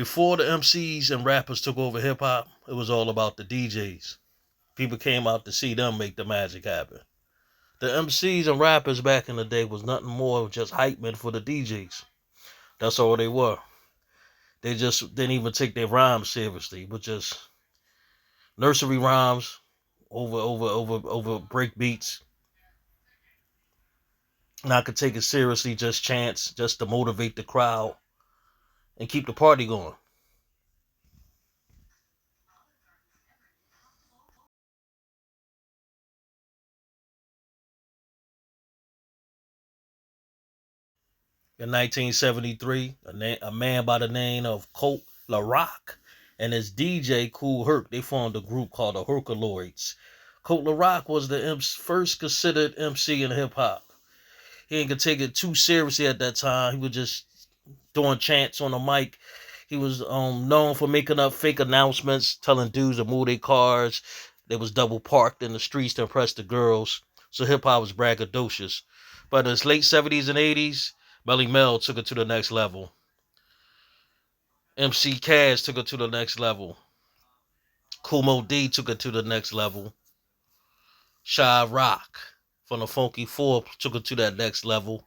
Before the MCs and rappers took over hip hop, it was all about the DJs. People came out to see them make the magic happen. The MCs and rappers back in the day was nothing more than just hype men for the DJs. That's all they were. They just didn't even take their rhymes seriously, but just nursery rhymes over break beats. Not to take it seriously, just chants, just to motivate the crowd and keep the party going. In 1973, a man by the name of Colt LaRock and his DJ Kool Herc, they formed a group called the Hercaloids. Colt LaRock was the first considered MC in hip hop. He ain't gonna take it too seriously at that time. He was just doing chants on the mic. He was known for making up fake announcements, telling dudes to move their cars. They was double parked in the streets to impress the girls. So hip hop was braggadocious. But in his late 70s and 80s, Melly Mel took it to the next level. MC Cash took it to the next level. Kumo D took it to the next level. Shy Rock from the Funky Four took it to that next level.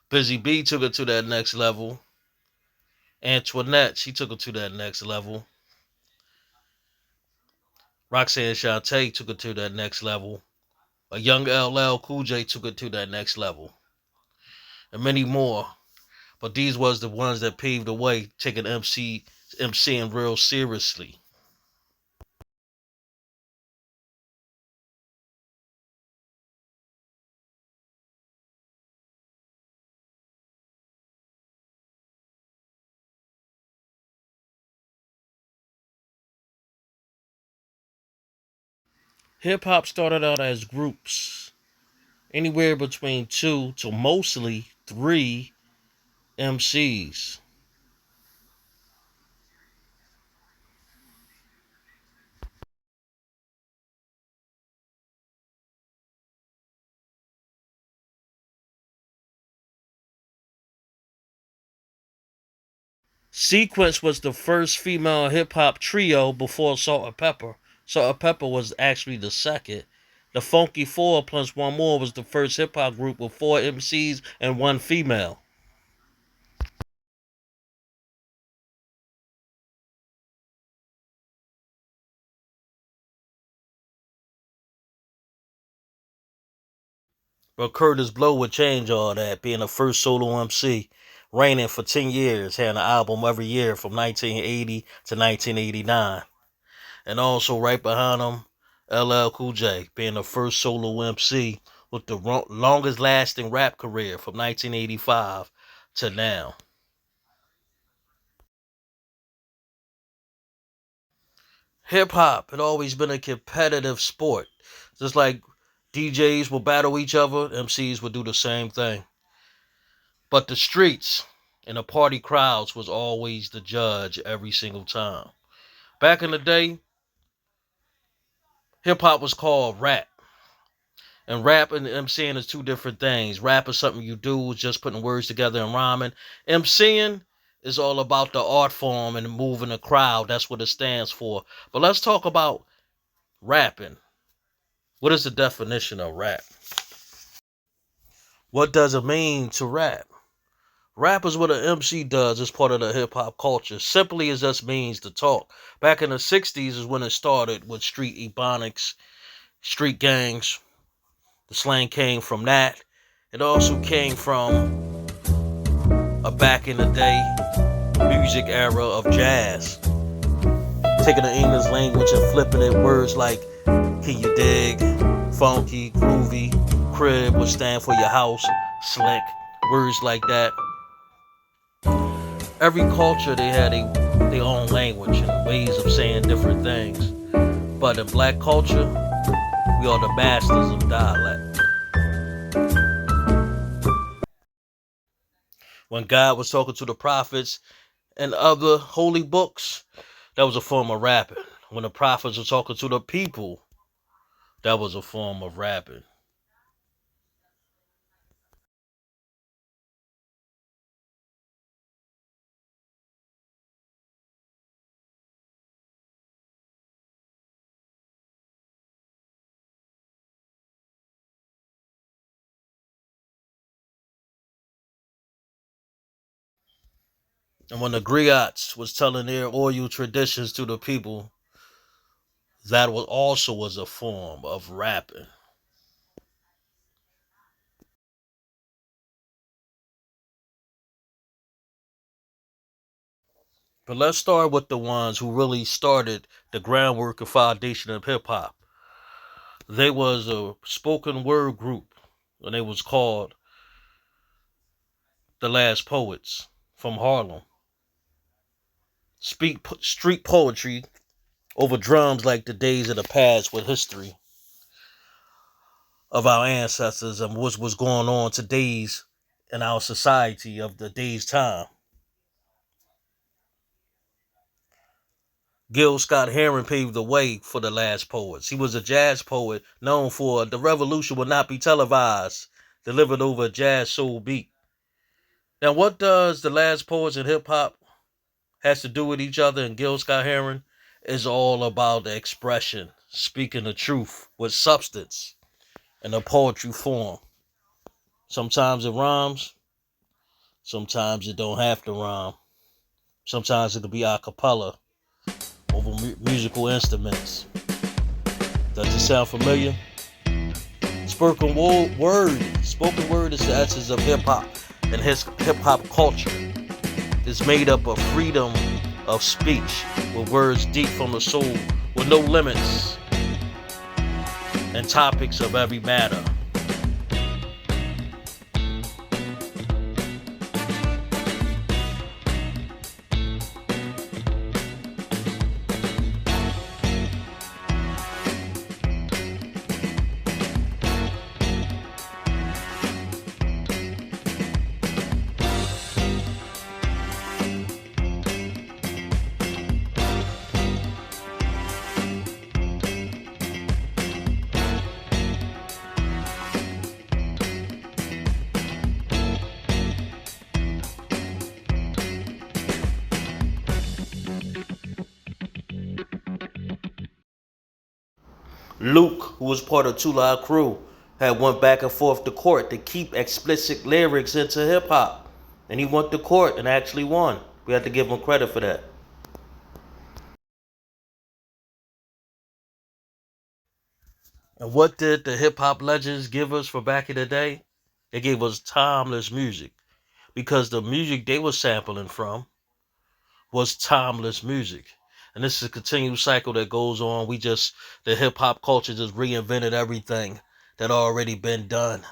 Busy B took it to that next level. Antoinette, she took it to that next level. Roxanne Shante took it to that next level. A young LL Cool J took it to that next level. And many more. But these was the ones that paved the way, taking MCing real seriously. Hip hop started out as groups, anywhere between two to mostly three MCs. Sequence was the first female hip hop trio before Salt and Pepper. Salt and Pepper was actually the second. The Funky Four plus one more was the first hip hop group with four MCs and one female. But Curtis Blow would change all that, being the first solo MC, reigning for 10 years, had an album every year from 1980 to 1989. And also right behind him, LL Cool J, being the first solo MC with the longest lasting rap career from 1985 to now. Hip hop had always been a competitive sport. Just like DJs will battle each other, MCs would do the same thing. But the streets and the party crowds was always the judge every single time. Back in the day, hip hop was called rap. And rap and MCing is two different things. Rap is something you do, just putting words together and rhyming. MCing is all about the art form and moving the crowd. That's what it stands for. But let's talk about rapping. What is the definition of rap? What does it mean to rap? Rap is what an MC does as part of the hip hop culture. Simply, it just means to talk. Back in the 60s is when it started with street ebonics, street gangs. The slang came from that. It also came from a back in the day music era of jazz. Taking the English language and flipping it, words like can you dig, funky, groovy, crib would stand for your house, slick, words like that. Every culture they had their own language and ways of saying different things. But in black culture, we are the masters of dialect. When God was talking to the prophets and other holy books, that was a form of rapping. When the prophets were talking to the people, that was a form of rapping. And when the griots was telling their oral traditions to the people, that was also was a form of rapping. But let's start with the ones who really started the groundwork and foundation of hip hop. They was a spoken word group, and they was called the Last Poets from Harlem. Speak street poetry over drums like the days of the past with history of our ancestors and what was going on today's in our society of the day's time. Gil Scott Heron paved the way for the Last Poets. He was a jazz poet known for "The Revolution Will Not Be Televised," delivered over a jazz soul beat. Now, what does the Last Poets and hip hop has to do with each other and Gil Scott Heron? Is all about the expression, speaking the truth with substance in a poetry form. Sometimes it rhymes, sometimes it don't have to rhyme. Sometimes it could be a cappella over musical instruments. Does it sound familiar? Spoken word is the essence of hip hop, and his hip hop culture is made up of freedom of speech, with words deep from the soul, with no limits, and topics of every matter. Luke, who was part of Two Live Crew, had went back and forth to court to keep explicit lyrics into hip hop, and he went to court and actually won. We have to give him credit for that. And what did the hip hop legends give us for back in the day? They gave us timeless music because the music they were sampling from was timeless music. And this is a continued cycle that goes on. The hip hop culture just reinvented everything that already been done.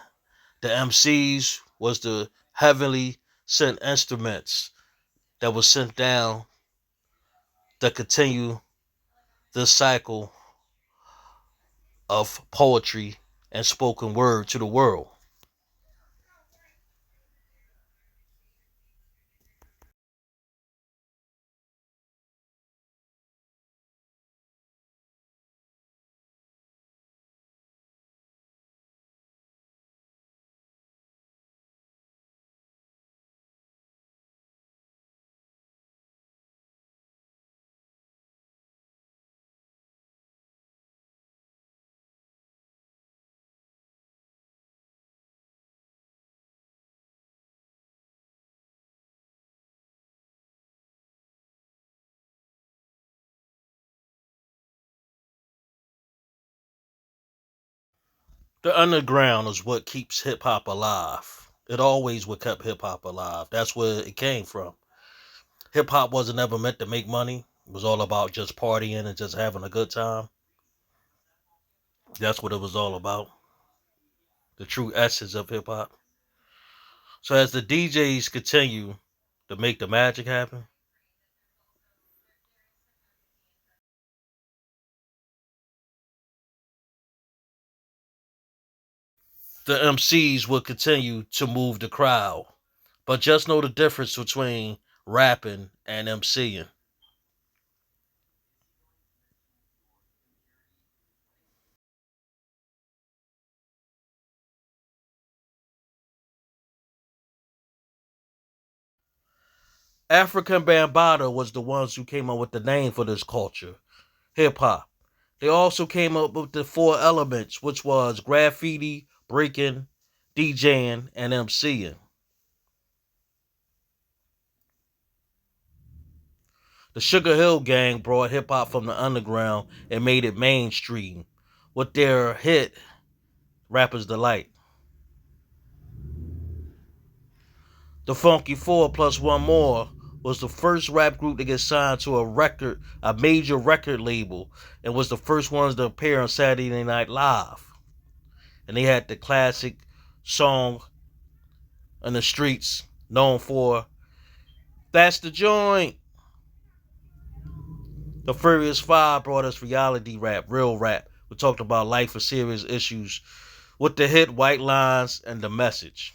The MCs was the heavenly sent instruments that was sent down to continue this cycle of poetry and spoken word to the world. The underground is what keeps hip hop alive. It always what kept hip hop alive. That's where it came from. Hip hop wasn't ever meant to make money. It was all about just partying and just having a good time. That's what it was all about. The true essence of hip hop. So as the DJs continue to make the magic happen, the MCs will continue to move the crowd. But just know the difference between rapping and MCing. African Bambaataa was the ones who came up with the name for this culture, hip hop. They also came up with the four elements, which was graffiti, breaking, DJing, and MCing. The Sugar Hill Gang brought hip hop from the underground and made it mainstream with their hit Rapper's Delight. The Funky Four plus one more was the first rap group to get signed to a major record label, and was the first ones to appear on Saturday Night Live. And they had the classic song in the streets known for "That's the Joint." The Furious Five brought us reality rap, real rap. We talked about life or serious issues with the hit White Lines and The Message.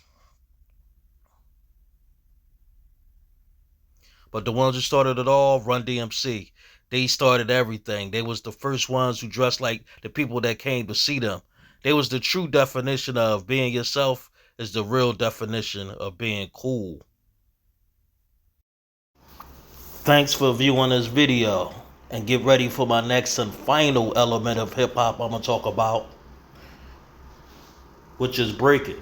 But the ones who started it all, Run DMC. They started everything. They was the first ones who dressed like the people that came to see them. They was the true definition of being yourself is the real definition of being cool. Thanks for viewing this video. And get ready for my next and final element of hip hop I'm going to talk about, which is breaking.